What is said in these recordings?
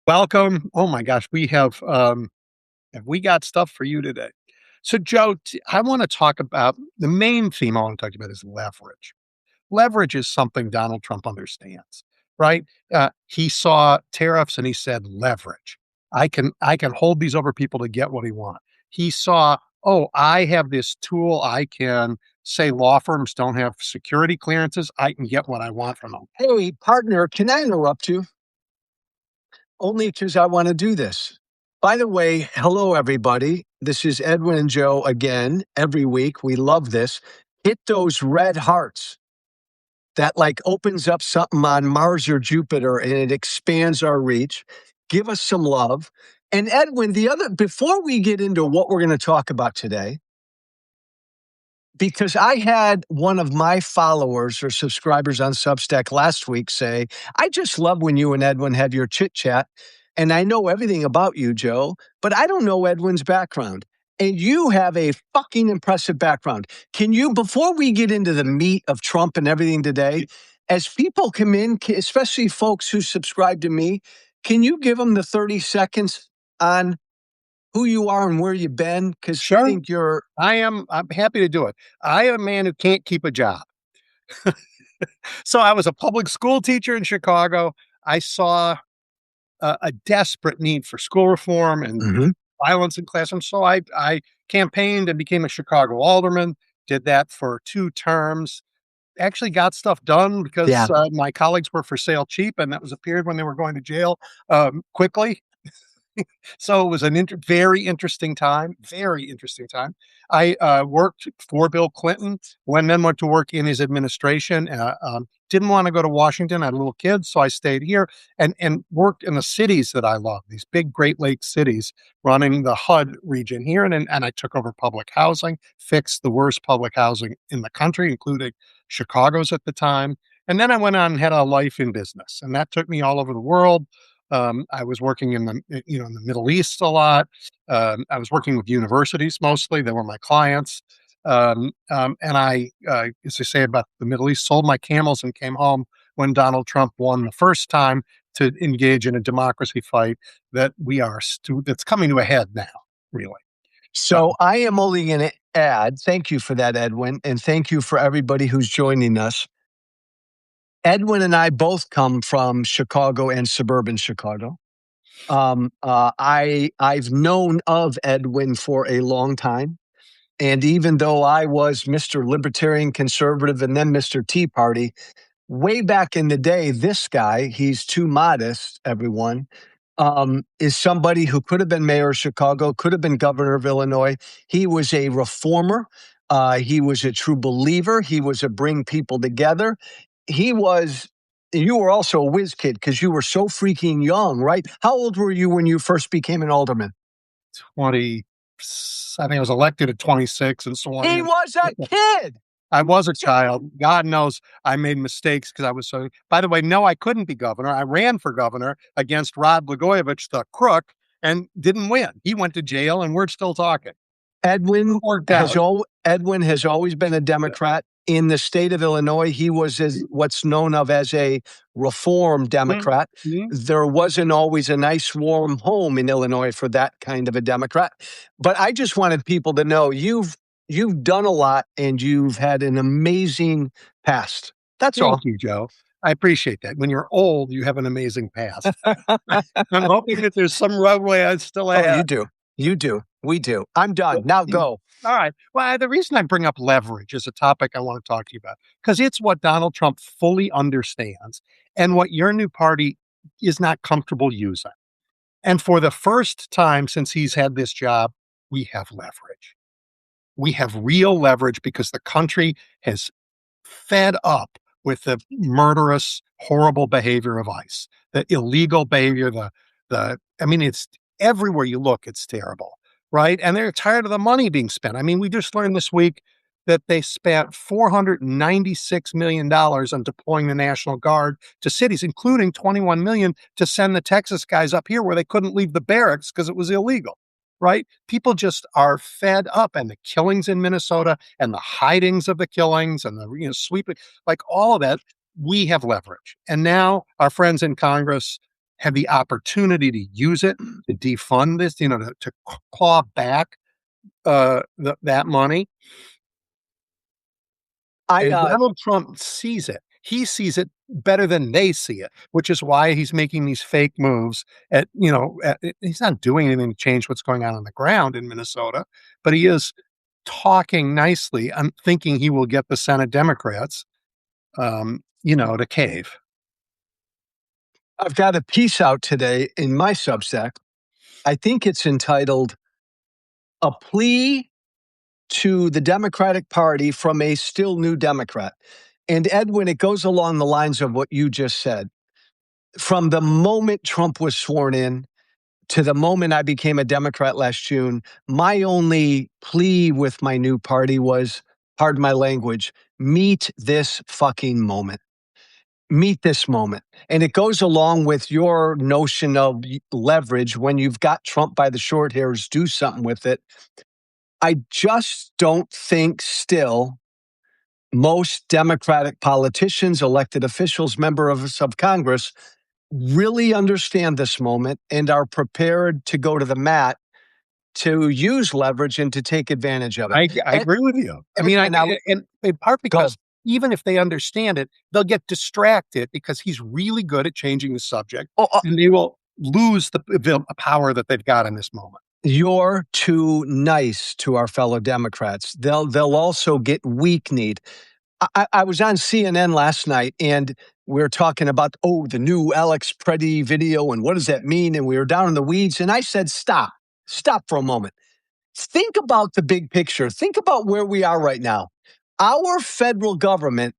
Welcome. Oh my gosh, have we got stuff for you today. So, Joe, I want to talk about the main theme I want to talk about is leverage. Leverage is something Donald Trump understands, right? He saw tariffs and he said, leverage. I can hold these over people to get what he wants. He saw, oh, I have this tool. I can say law firms don't have security clearances. I can get what I want from them. Hey, partner, can I interrupt you? Only because I want to do this. By the way, hello, everybody. This is Edwin and Joe again every week. We love this. Hit those red hearts. That like opens up something on Mars or Jupiter and it expands our reach. Give us some love. And Edwin, before we get into what we're going to talk about today, because I had one of my followers or subscribers on Substack last week say, I just love when you and Edwin have your chit chat. And I know everything about you, Joe, but I don't know Edwin's background. And you have a fucking impressive background. Can you, before we get into the meat of Trump and everything today, as people come in, especially folks who subscribe to me, can you give them the 30 seconds on who you are and where you've been? Because Sure. I think I'm happy to do it. I am a man who can't keep a job. So I was a public school teacher in Chicago. I saw a desperate need for school reform and violence in classrooms. So I campaigned and became a Chicago alderman, did that for 2 terms, actually got stuff done because my colleagues were for sale cheap, and that was a period when they were going to jail quickly. So it was very interesting time, very interesting time. I worked for Bill Clinton, then went to work in his administration. Didn't want to go to Washington. I had little kids, so I stayed here and worked in the cities that I love, these big Great Lakes cities, running the HUD region here. And I took over public housing, fixed the worst public housing in the country, including Chicago's at the time. And then I went on and had a life in business, and that took me all over the world. I was working in the Middle East a lot. I was working with universities mostly; they were my clients. And I, as I say about the Middle East, sold my camels and came home when Donald Trump won the first time to engage in a democracy fight that's coming to a head now, really. So I am only going to add, thank you for that, Edwin, and thank you for everybody who's joining us. Edwin and I both come from Chicago and suburban Chicago. I've known of Edwin for a long time. And even though I was Mr. Libertarian Conservative and then Mr. Tea Party, way back in the day, this guy, he's too modest, everyone, is somebody who could have been mayor of Chicago, could have been governor of Illinois. He was a reformer. He was a true believer. He was a bring people together. You were also a whiz kid because you were so freaking young, right? How old were you when you first became an alderman? 20. I think I was elected at 26 and so on. He was a kid. I was a child. God knows I made mistakes because I was so. By the way, no, I couldn't be governor. I ran for governor against Rod Blagojevich, the crook, and didn't win. He went to jail, and we're still talking. Edwin has always been a Democrat. In the state of Illinois, he was what's known of as a reform Democrat. Mm-hmm. There wasn't always a nice, warm home in Illinois for that kind of a Democrat. But I just wanted people to know you've done a lot and you've had an amazing past. That's all. Thank you, Joe. I appreciate that. When you're old, you have an amazing past. I'm hoping that there's some roadway I still have. Oh, you do. We do. I'm done. Now go. All right. Well, the reason I bring up leverage is a topic I want to talk to you about, because it's what Donald Trump fully understands and what your new party is not comfortable using. And for the first time since he's had this job, we have leverage. We have real leverage because the country has fed up with the murderous, horrible behavior of ICE, the illegal behavior, it's everywhere you look, it's terrible. Right. And they're tired of the money being spent. I mean, we just learned this week that they spent $496 million on deploying the National Guard to cities, including $21 million to send the Texas guys up here where they couldn't leave the barracks because it was illegal. Right. People just are fed up, and the killings in Minnesota and the hidings of the killings and the sweeping, like all of that, we have leverage. And now our friends in Congress have the opportunity to use it to defund this, to claw back that money. I And Donald Trump sees it. He sees it better than they see it, which is why he's making these fake moves. He's not doing anything to change what's going on the ground in Minnesota, but he is talking nicely. I'm thinking he will get the Senate Democrats, to cave. I've got a piece out today in my Substack. I think it's entitled "A Plea to the Democratic Party from a Still New Democrat." And Edwin, it goes along the lines of what you just said. From the moment Trump was sworn in to the moment I became a Democrat last June, my only plea with my new party was, pardon my language, meet this fucking moment. Meet this moment. And it goes along with your notion of leverage. When you've got Trump by the short hairs, do something with it. I just don't think still most Democratic politicians, elected officials, members of Congress really understand this moment and are prepared to go to the mat to use leverage and to take advantage of it. I agree with you. I mean, And I and in part go. because even if they understand it, they'll get distracted because he's really good at changing the subject, Oh, and they will lose the power that they've got in this moment. you're too nice to our fellow Democrats. They'll also get weak-kneed. I was on CNN last night and we were talking about, the new Alex Preddy video and what does that mean? And we were down in the weeds. And I said, stop for a moment. Think about the big picture. Think about where we are right now. Our federal government,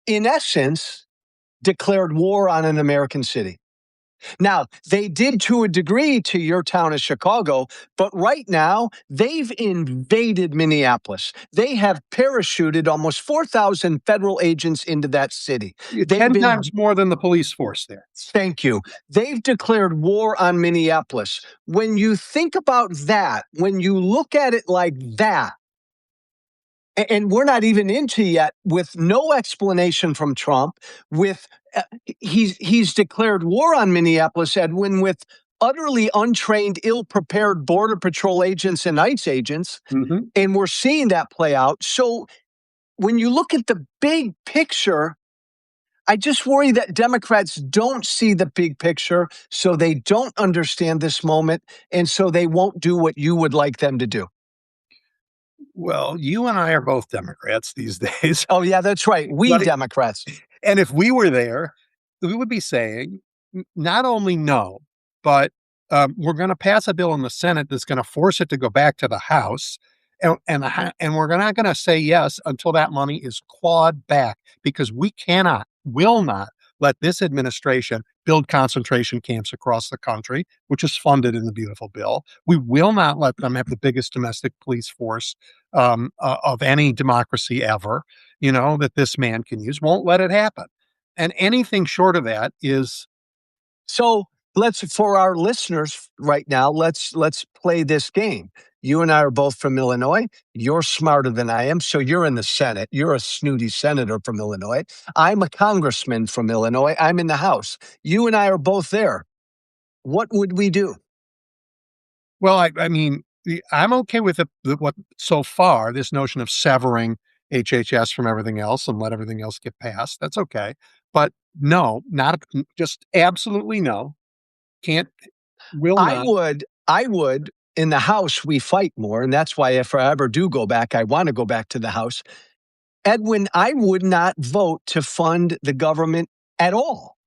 in essence, declared war on an American city. Now, they did to a degree to your town of Chicago, but right now they've invaded Minneapolis. They have parachuted almost 4,000 federal agents into that city. They've 10 been, times more than the police force there. thank you. They've declared war on Minneapolis. When you think about that, when you look at it like that, and we're not even into yet with no explanation from Trump, with he's declared war on Minneapolis, Edwin, with utterly untrained, ill-prepared Border Patrol agents and ICE agents, Mhm. and we're seeing that play out. So when you look at the big picture, I just worry that Democrats don't see the big picture, so they don't understand this moment, and so they won't do what you would like them to do. Well, you and I are both Democrats these days, Oh, yeah, that's right. We but Democrats. and if we were there, we would be saying, not only no, but we're going to pass a bill in the Senate that's going to force it to go back to the House, and we're not going to say yes until that money is clawed back because we will not let this administration build concentration camps across the country, which is funded in the beautiful bill. We will not let them have the biggest domestic police force of any democracy ever, that this man can use. Won't let it happen. And anything short of that is So for our listeners right now, let's play this game. You and I are both from Illinois. You're smarter than I am, so you're in the Senate. You're a snooty senator from Illinois. I'm a congressman from Illinois. I'm in the House. You and I are both there. What would we do? well, I mean, I'm okay with what so far this notion of severing HHS from everything else and let everything else get passed. That's okay, but no, not just absolutely no. Can't, will I not. would, I would. In the House, we fight more, and that's why if I ever do go back, I want to go back to the House. Edwin, I would not vote to fund the government at all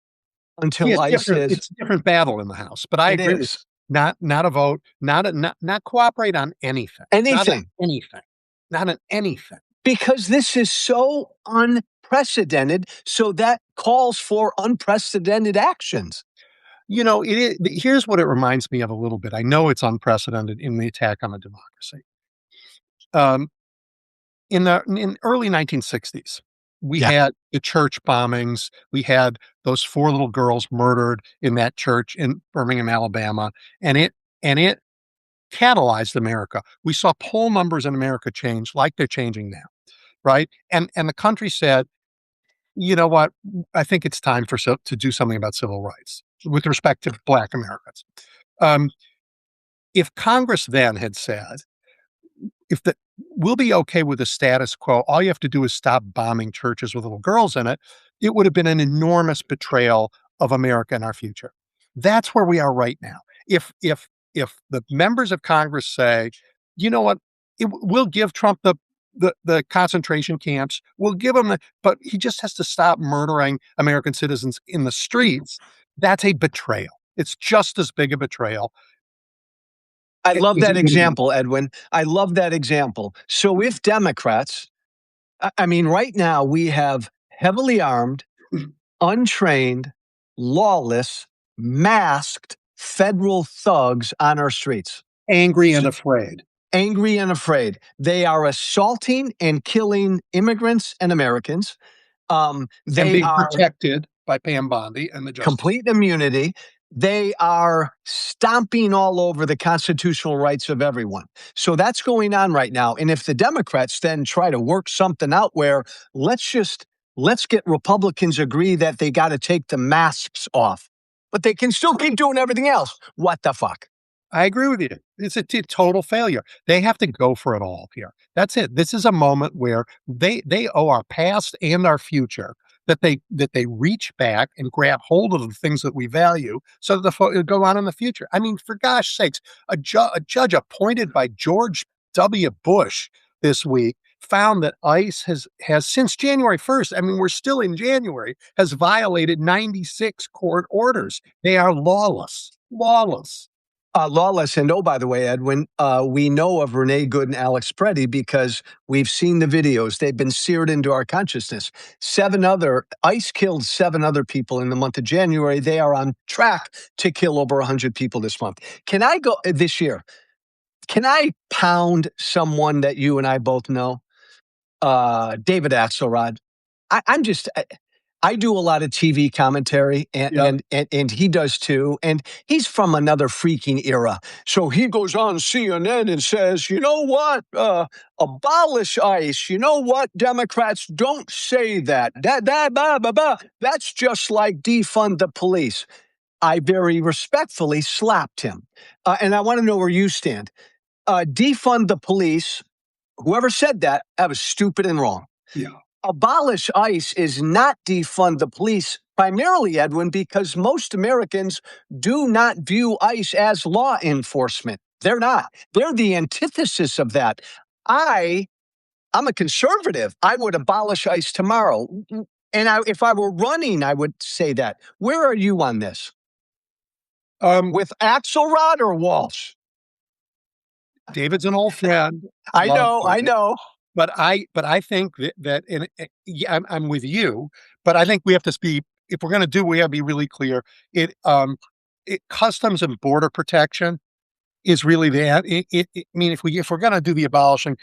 Yeah, until it's ICE different. says It's a different battle in the House, but I it agree with you. is. Not a vote, not cooperate on anything, not on Anything. anything, not on anything. Because this is so unprecedented. So that calls for unprecedented actions. It is, here's what it reminds me of a little bit. I know it's unprecedented in the attack on the democracy. Um, in early 1960s, we Yeah. had the church bombings. We had those 4 little girls murdered in that church in Birmingham, Alabama, and it catalyzed America. We saw poll numbers in America change like they're changing now, right? And the country said, you know what? I think it's time to do something about civil rights with respect to Black Americans. Um, if Congress then had said, if the we'll be okay with the status quo. All you have to do is stop bombing churches with little girls in it. It would have been an enormous betrayal of America and our future. That's where we are right now. If the members of Congress say, you know what, we'll give Trump the concentration camps. We'll give him but he just has to stop murdering American citizens in the streets. That's a betrayal. It's just as big a betrayal. I love Is that it gonna be? example, Edwin. I love that example. So if Democrats, I mean, right now we have heavily armed, untrained, lawless, masked federal thugs on our streets, Angry and afraid. angry and afraid. They are assaulting and killing immigrants and Americans. And They being are protected by Pam Bondi and the Justice. complete immunity. They are stomping all over the constitutional rights of everyone. So that's going on right now. And if the Democrats then try to work something out where let's get Republicans agree that they got to take the masks off, but they can still keep doing everything else. What the fuck? I agree with you. It's a total failure. They have to go for it all here. That's it. This is a moment where they owe our past and our future that they reach back and grab hold of the things that we value so that it'll go on in the future. I mean, for gosh sakes, a judge appointed by George W. Bush this week found that ICE has since January 1st, I mean, we're still in January, has violated 96 court orders. They are lawless. Lawless. Lawless. And oh, by the way, Edwin, we know of Renee Good and Alex Preddy because we've seen the videos. They've been seared into our consciousness. ICE killed 7 other people in the month of January. They are on track to kill over 100 people this month. Can I go this year? Can I pound someone that you and I both know? David Axelrod. I do a lot of TV commentary, Yeah. and he does too. And he's from another freaking era. So he goes on CNN and says, you know what? Abolish ICE. You know what? Democrats don't say that. Blah, blah, blah. That's just like defund the police. I very respectfully slapped him. And I want to know where you stand. Defund the police. Whoever said that, that was stupid and wrong. Yeah. Abolish ICE is not defund the police, primarily, Edwin, because most Americans do not view ICE as law enforcement. They're not. They're the antithesis of that. I'm a conservative. I would abolish ICE tomorrow. And if I were running, I would say that. Where are you on this? With Axelrod or Walsh? David's an old friend. I Love know, I David. know. But I think that yeah, I'm with you. But I think we have to be if we're going to do, we have to be really clear. Customs and border protection is really that. I mean, if we're going to do the abolishing,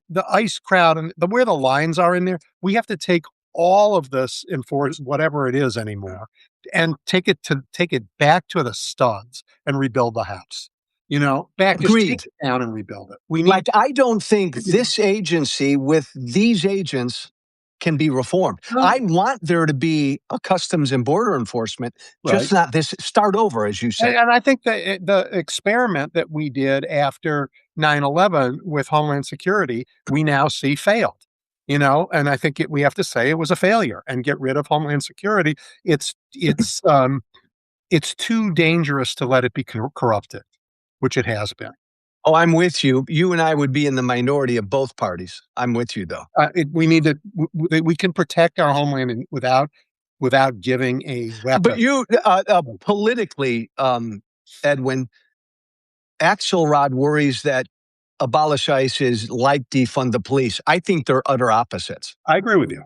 the ICE crowd and where the lines are in there, we have to take all of this enforce whatever it is anymore, and take it back to the studs and rebuild the house. Just take Agreed. it down and rebuild it. We need Like, I don't think this agency with these agents can be reformed. no, I want there to be a customs and border enforcement, right. just not this start over, as you And, say. and I think that the experiment that we did after 9/11 with Homeland Security, we now see failed. And I think we have to say it was a failure and get rid of Homeland Security. It's too dangerous to let it be corrupted, which it has been. Oh, I'm with you. You and I would be in the minority of both parties. I'm with you, though. We need to. We can protect our homeland without giving a But weapon. you, politically, Edwin, Axelrod worries that abolish ICE is like defund the police. I think they're utter opposites. I agree with you.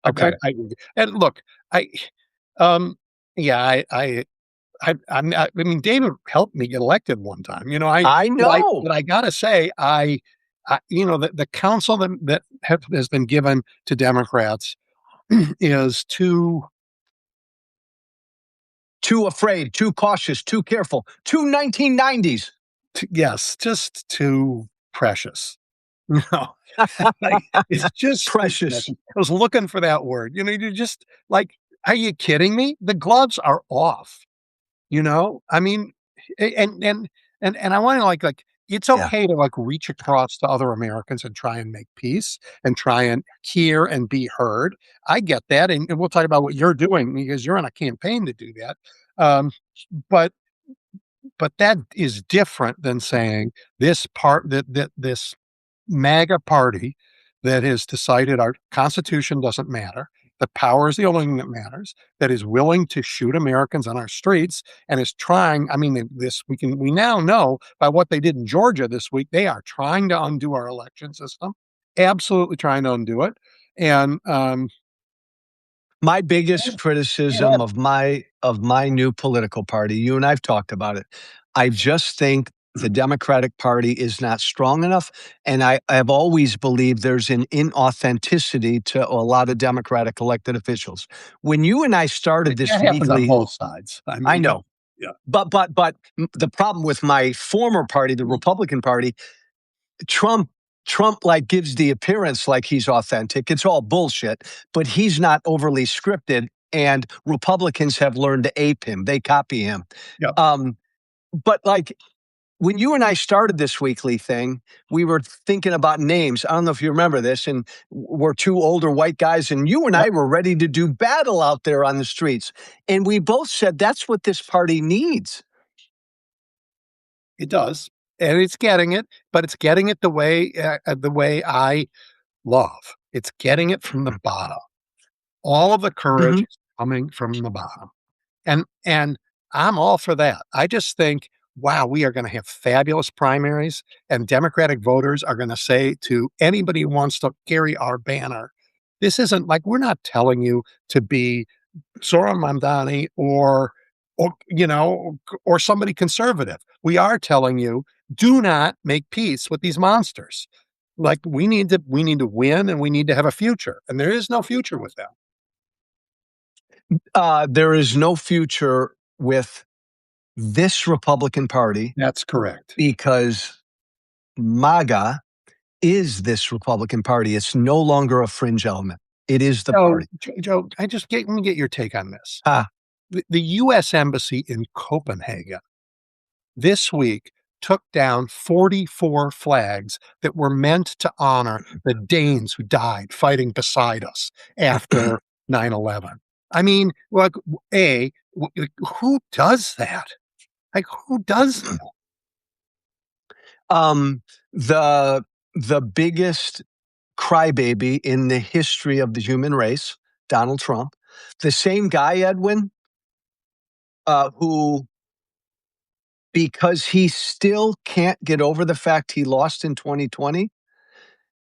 Okay. I agree with you. And look, I, yeah, I mean, David helped me get elected one time. I know. But I gotta say, the counsel that has been given to Democrats is Too afraid, too cautious, too careful, too 1990s. yes, just too precious. No, like, it's just stupidness. Precious. I was looking for that word. You're just like, are you kidding me? The gloves are off. I mean, a and I wanna, it's Yeah. okay to, reach across to other Americans and try and make peace and try and hear and be heard. I get that, and we'll talk about what you're doing because you're on a campaign to do that. Um, but that is different than saying this MAGA party that has decided our Constitution doesn't matter, the power is the only thing that matters, that is willing to shoot Americans on our streets and is trying. I mean, this we now know by what they did in Georgia this week, they are trying to undo our election system, absolutely trying to undo it. And My biggest yeah, criticism of my new political party, you and I've talked about it. I just think the Democratic Party is not strong enough, and I've always believed there's an inauthenticity to a lot of Democratic elected officials. When you and I started this that happens on weekly, both sides. I I mean, know, yeah, but the problem with my former party, the Republican Party, Trump Trump like gives the appearance like he's authentic. It's all bullshit, but he's not overly scripted. And Republicans have learned to ape him. They copy him. yeah, Um, but like when you and I started this weekly thing, we were thinking about names. I don't know if you remember this, and we're two older white guys, and you and yeah, I were ready to do battle out there on the streets. And we both said that's what this party needs. it does, and it's getting it, but it's getting it the way I love. It's getting it from the bottom. All of the courage Mhm. is coming from the bottom. And I'm all for that. I just think, wow, we are gonna have fabulous primaries, and Democratic voters are gonna say to anybody who wants to carry our banner, this isn't like we're not telling you to be Zohran Mamdani or somebody conservative. We are telling you, do not make peace with these monsters. Like, we need to win, and we need to have a future, and there is no future with them. There is no future with this Republican Party That's correct. because MAGA is this Republican Party. It's no longer a fringe element. It is the So, party. Joe, let me get your take on this. Ah, The US Embassy in Copenhagen this week took down 44 flags that were meant to honor the Danes who died fighting beside us after 9/11. I mean, like, who does that? Like, who does that? um, the the biggest crybaby in the history of the human race, Donald Trump, the same guy, Edwin, who because he still can't get over the fact he lost in 2020,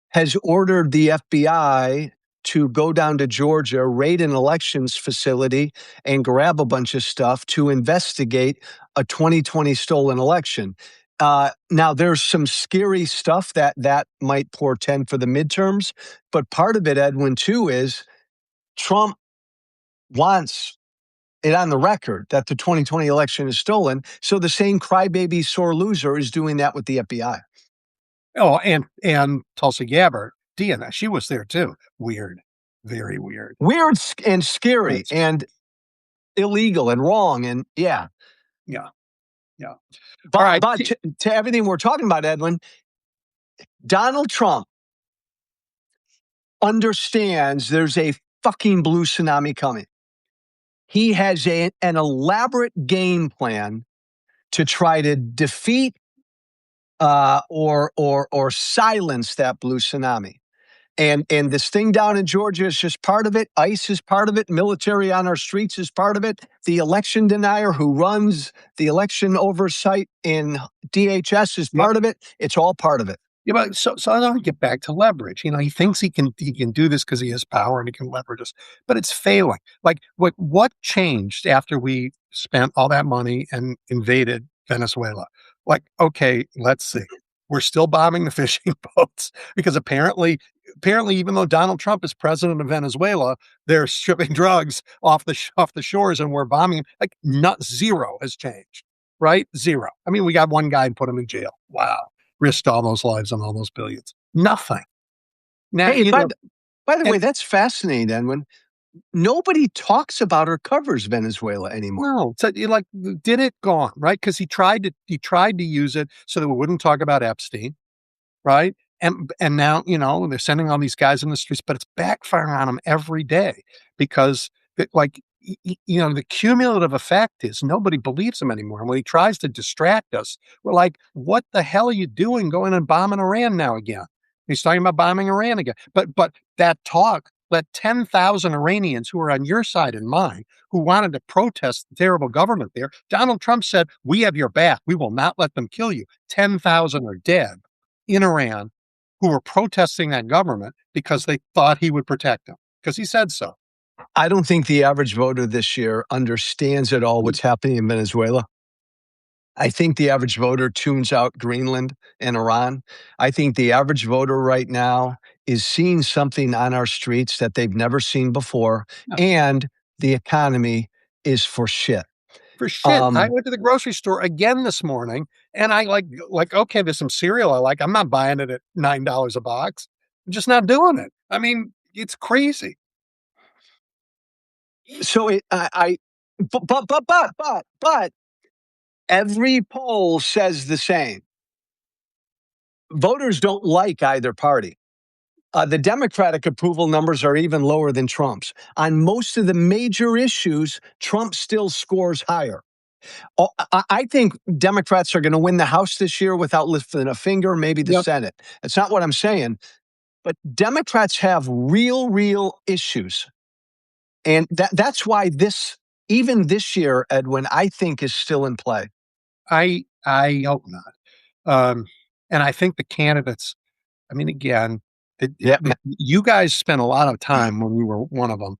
has ordered the FBI to go down to Georgia, raid an elections facility, and grab a bunch of stuff to investigate a 2020 stolen election. Now, there's some scary stuff that might portend for the midterms, but part of it, Edwin, too, is Trump wants it on the record that the 2020 election is stolen. So the same crybaby sore loser is doing that with the FBI. Oh, and Tulsi Gabbard, Deanna, she was there too. Weird. Very weird. Weird and scary Yes. and illegal and wrong. And yeah, Yeah, yeah. All but right. but to everything we're talking about, Edwin, Donald Trump understands there's a fucking blue tsunami coming. He has an elaborate game plan to try to defeat or silence that blue tsunami. And this thing down in Georgia is just part of it. ICE is part of it. Military on our streets is part of it. The election denier who runs the election oversight in DHS is Yep. part of it. It's all part of it. Yeah, but so I want to get back to leverage. He thinks he can do this because he has power and he can leverage us, but it's failing. Like, what changed after we spent all that money and invaded Venezuela? Like, okay, let's see. We're still bombing the fishing boats because apparently, even though Donald Trump is president of Venezuela, they're shipping drugs off the shores, and we're bombing them. Like, not zero has changed, right? Zero. I mean, we got one guy and put him in jail. Wow, risked all those lives and all those billions. Nothing. Now, Hey, by the way, and that's fascinating, Edwin. Nobody talks about or covers Venezuela anymore. no, so you like did it gone, right? Because he tried to use it so that we wouldn't talk about Epstein, right? And now, they're sending all these guys in the streets, but it's backfiring on them every day because like the cumulative effect is nobody believes him anymore. And when he tries to distract us, we're like, what the hell are you doing going and bombing Iran now again? He's talking about bombing Iran again. But that talk let 10,000 Iranians who are on your side and mine, who wanted to protest the terrible government there, Donald Trump said, we have your back. We will not let them kill you. 10,000 are dead in Iran who were protesting that government because they thought he would protect them because he said so. I don't think the average voter this year understands at all what's happening in Venezuela. I think the average voter tunes out Greenland and Iran. I think the average voter right now is seeing something on our streets that they've never seen before, Yeah. and the economy is for shit. For shit. I went to the grocery store again this morning and I okay, there's some cereal I like. I'm not buying it at $9 a box. I'm just not doing it. I mean, it's crazy. So but every poll says the same. Voters don't like either party. The Democratic approval numbers are even lower than Trump's. On most of the major issues, Trump still scores higher. I think Democrats are going to win the House this year without lifting a finger, maybe the Yep. Senate. That's not what I'm saying. But Democrats have real issues. And that's why even this year, Edwin, I think is still in play. I hope not. And I think the candidates, I mean, again, Yeah, you guys spent a lot of time when we were one of them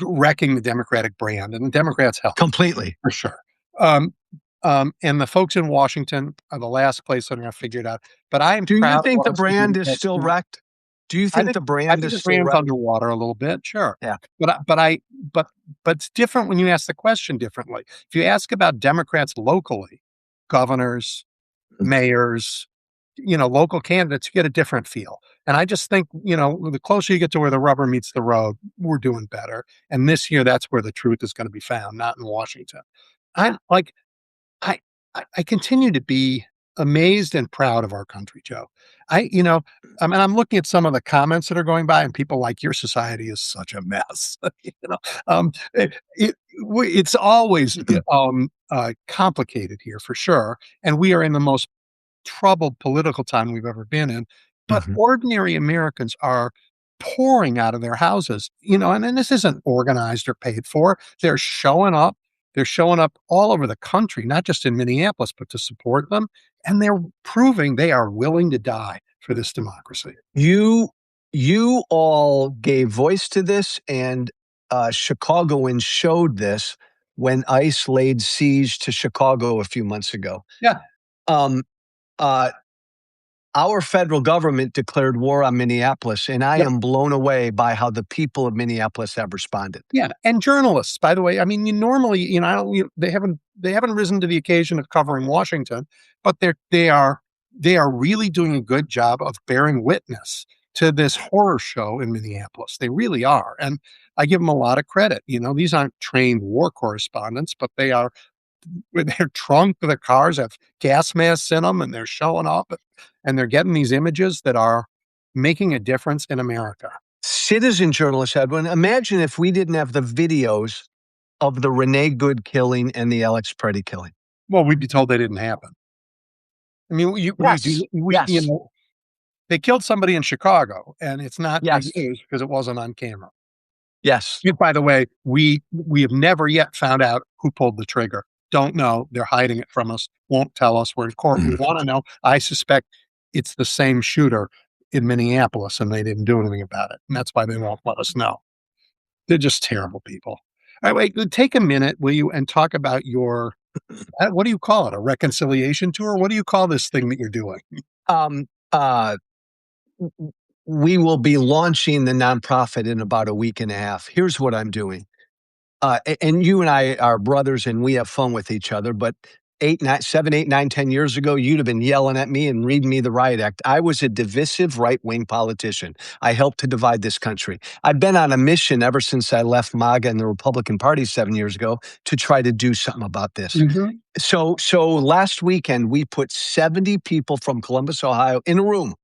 wrecking the Democratic brand, and the Democrats helped completely. for sure. Um, and the folks in Washington are the last place that are going to figure it out. But I am Do you proud think of the us. brand is still wrecked? Do you think the I brand think is the still brand's wrecked? underwater a little bit, sure. Yeah. But it's different when you ask the question differently. If you ask about Democrats locally, governors, mayors, local candidates, you get a different feel. And I just think, the closer you get to where the rubber meets the road, we're doing better. And this year, that's where the truth is going to be found, not in Washington. I'm like, I, I continue to be amazed and proud of our country, Joe. I mean, I'm looking at some of the comments that are going by, and people like your society is such a mess. It's always complicated here for sure, and we are in the most troubled political time we've ever been in. But Mhm. ordinary Americans are pouring out of their houses, and then this isn't organized or paid for. They're showing up. They're showing up all over the country, not just in Minneapolis, but to support them. And they're proving they are willing to die for this democracy. You all gave voice to this, and Chicagoans showed this when ICE laid siege to Chicago a few months ago. Yeah. Um, uh, our federal government declared war on Minneapolis, and I Yep. am blown away by how the people of Minneapolis have responded. Yeah, and journalists, by the way. I mean, you normally, I don't, they haven't risen to the occasion of covering Washington, but they are really doing a good job of bearing witness to this horror show in Minneapolis. They really are, and I give them a lot of credit. These aren't trained war correspondents, but they are. With their trunk of the cars have gas masks in them, and they're showing up, and they're getting these images that are making a difference in America. Citizen journalists, Edwin, imagine if we didn't have the videos of the Renee Good killing and the Alex Preddy killing. Well, we'd be told they didn't happen. I mean, Yes. Yes. they killed somebody in Chicago, and it's not big Yes. news because it wasn't on camera. Yes. And by the way, we have never yet found out who pulled the trigger. Don't know. They're hiding it from us. Won't tell us. We're in court. We want to know. I suspect it's the same shooter in Minneapolis, and they didn't do anything about it. And that's why they won't let us know. They're just terrible people. All right, wait, take a minute, will you, and talk about your what do you call it? A reconciliation tour? What do you call this thing that you're doing? Um, uh, we will be launching the nonprofit in about a week and a half. Here's what I'm doing. And you and I are brothers and we have fun with each other, but 7, 8, 9, 10 years ago, you'd have been yelling at me and reading me the riot act. I was a divisive right-wing politician. I helped to divide this country. I've been on a mission ever since I left MAGA and the Republican Party 7 years ago to try to do something about this. Mhm. So last weekend, we put 70 people from Columbus, Ohio in a room.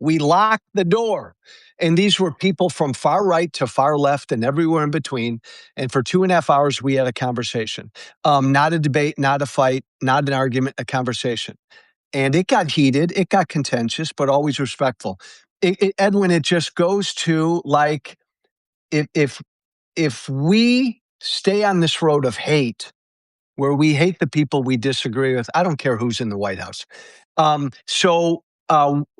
We locked the door. And these were people from far right to far left and everywhere in between. And for 2.5 hours, we had a conversation. Not a debate, not a fight, not an argument, a conversation. And it got heated, it got contentious, but always respectful. Edwin, it just goes to like, if if we stay on this road of hate, where we hate the people we disagree with, I don't care who's in the White House.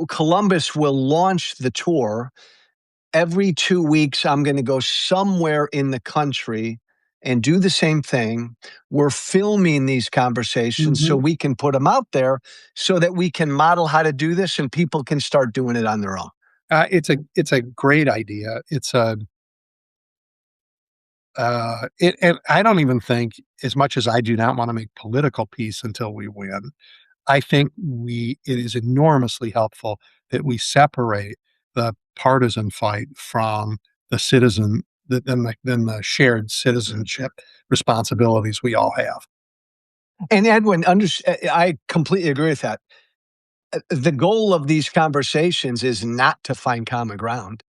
Columbus will launch the tour. Every 2 weeks, I'm going to go somewhere in the country and do the same thing. We're filming these conversations so Mhm. we can put them out there so that we can model how to do this and people can start doing it on their own. It's a great idea. It's a and I don't even think, as much as I do not want to make political peace until we win, I think it is enormously helpful that we separate the partisan fight from the citizen, then the shared citizenship responsibilities we all have. And Edwin, I completely agree with that. The goal of these conversations is not to find common ground.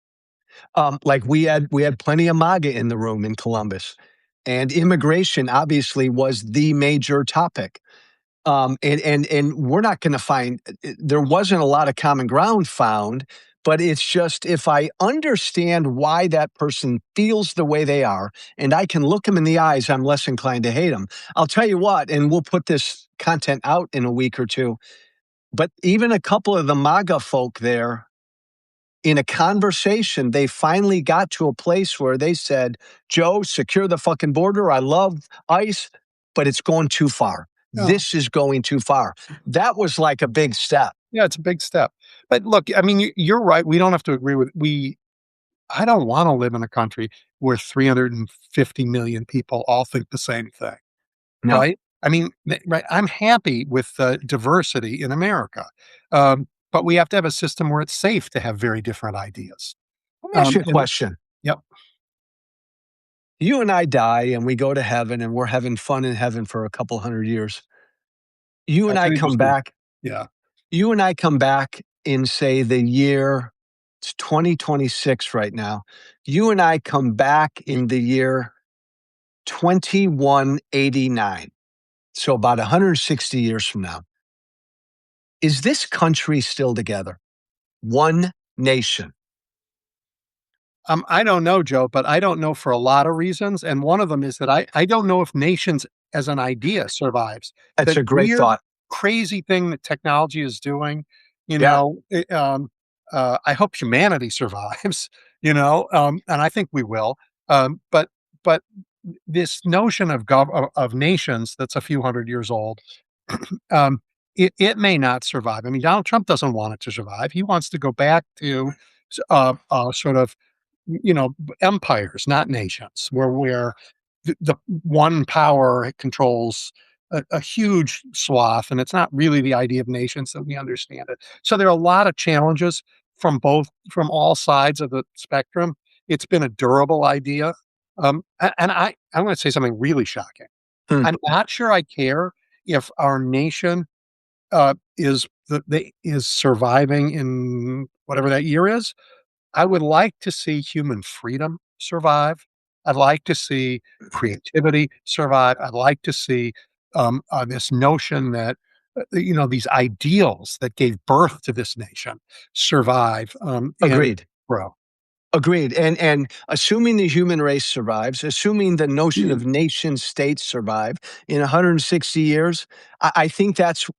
Like we had plenty of MAGA in the room in Columbus, and immigration obviously was the major topic. And we're not going to find there wasn't a lot of common ground found, but it's just if I understand why that person feels the way they are, and I can look them in the eyes, I'm less inclined to hate them. I'll tell you what, and we'll put this content out in a week or two. But even a couple of the MAGA folk there, in a conversation, they finally got to a place where they said, Joe, secure the fucking border. I love ICE, but it's going too far. No. This is going too far. That was like a big step. Yeah, it's a big step. But look, I mean, you're right. We don't have to agree with we. I don't want to live in a country where 350 million people all think the same thing. No. Right? I mean, right, I'm happy with the diversity in America, but we have to have a system where it's safe to have very different ideas. Let me ask you a And question. yep, You and I die and we go to heaven and we're having fun in heaven for a couple 100 years. You and that's I an come interesting. back, Yeah. you and I come back in, say, the year, it's 2026 right now. You and I come back in the year 2189. So about 160 years from now. Is this country still together? One nation. I don't know, Joe, but I don't know for a lot of reasons, and one of them is that I don't know if nations as an idea survives. That's That a great weird, thought. crazy thing that technology is doing, Yeah, I hope humanity survives, and I think we will. But this notion of nations that's a few hundred years old, it may not survive. I mean, Donald Trump doesn't want it to survive. He wants to go back to sort of empires, not nations, where the one power controls a huge swath, and it's not really the idea of nations that we understand it. So there are a lot of challenges from all sides of the spectrum. It's been a durable idea, and I'm going to say something really shocking. hmm, I'm not sure I care if our nation is surviving in whatever that year is. I would like to see human freedom survive. I'd like to see creativity survive. I'd like to see this notion that these ideals that gave birth to this nation survive and agreed. grow. Agreed. And assuming the human race survives, assuming the notion Mm, of nation states survive in 160 years, I think that's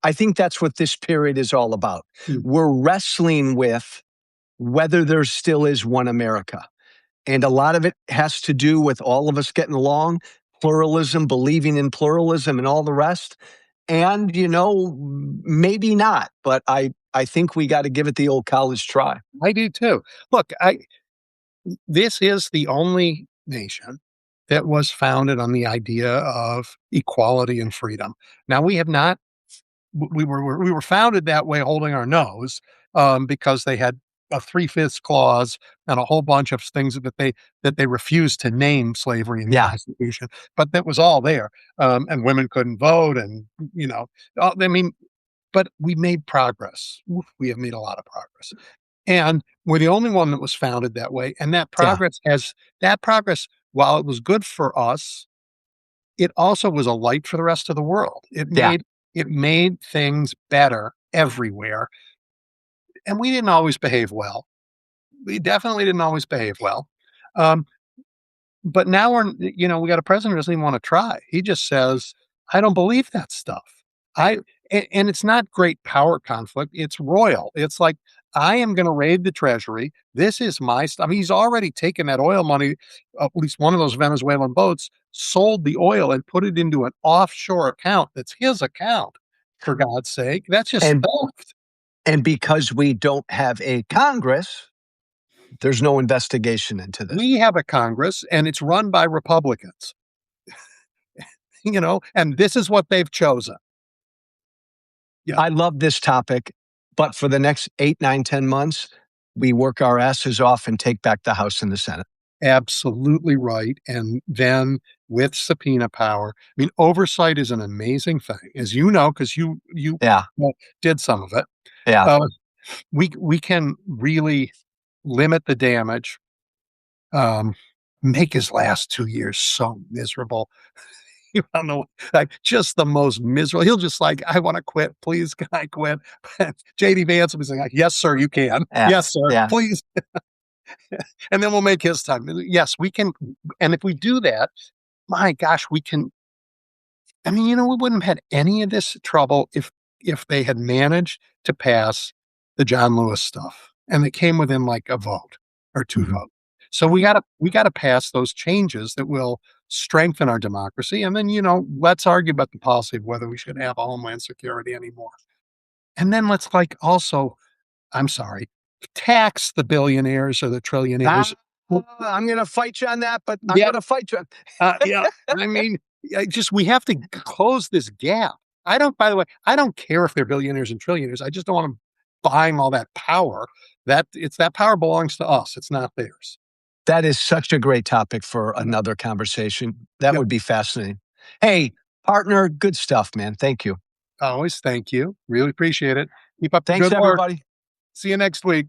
what this period is all about. mm. We're wrestling with whether there still is one America. And a lot of it has to do with all of us getting along, pluralism, believing in pluralism, and all the rest. And, maybe not, but I think we got to give it the old college try. I do too. Look, this is the only nation. that was founded on the idea of equality and freedom. Now we have not we were founded that way holding our nose, because they had a three-fifths clause and a whole bunch of things that they refused to name slavery in the Yeah. Constitution, but that was all there, and women couldn't vote and, you know, I mean, but we made progress. Oof, we have made a lot of progress, and we're the only one that was founded that way, and Yeah. that progress, while it was good for us, it also was a light for the rest of the world. Yeah. It made things better everywhere, and we didn't always behave well. We definitely didn't always behave well. Um, but now we got a president who doesn't even want to try. He just says, "I don't believe that stuff." I and it's not great power conflict. It's royal. It's like, I am going to raid the treasury. This is my stuff. I mean, he's already taken that oil money. At least one of those Venezuelan boats sold the oil and put it into an offshore account. That's his account. For God's sake, that's just And theft. and because we don't have a Congress, there's no investigation into this. We have a Congress, and it's run by Republicans. And this is what they've chosen. Yeah. I love this topic, but for the next 8, 9, 10 months, we work our asses off and take back the House and the Senate. Absolutely right. And then with subpoena power, I mean, oversight is an amazing thing, as you know, because you Yeah. did some of it. Yeah. We can really limit the damage. Make his last 2 years so miserable. You don't know, like, just the most miserable. He'll just like, "I want to quit. Please, can I quit?" JD Vance will be saying, like, "Yes, sir, you can. Yeah. Yes, sir, Yeah. please." And then we'll make his time. Yes, we can. And if we do that, my gosh, we can. I mean, we wouldn't have had any of this trouble if they had managed to pass the John Lewis stuff, and they came within like a vote or two Mhm. votes. So we gotta pass those changes that will strengthen our democracy, and then, let's argue about the policy of whether we should have a homeland security anymore. And then let's, like, also, I'm sorry, tax the billionaires or the trillionaires. Ah, I'm going to fight you on that, but I'm Yeah, going to fight you. yeah. I mean, we have to close this gap. By the way, I don't care if they're billionaires and trillionaires. I just don't want them buying all that power. That power belongs to us. It's not theirs. That is such a great topic for Yeah. another conversation. That Yep. would be fascinating. Hey, partner, good stuff, man. Thank you. Always thank you. Really appreciate it. Keep up the Thanks, good work. everybody. See you next week.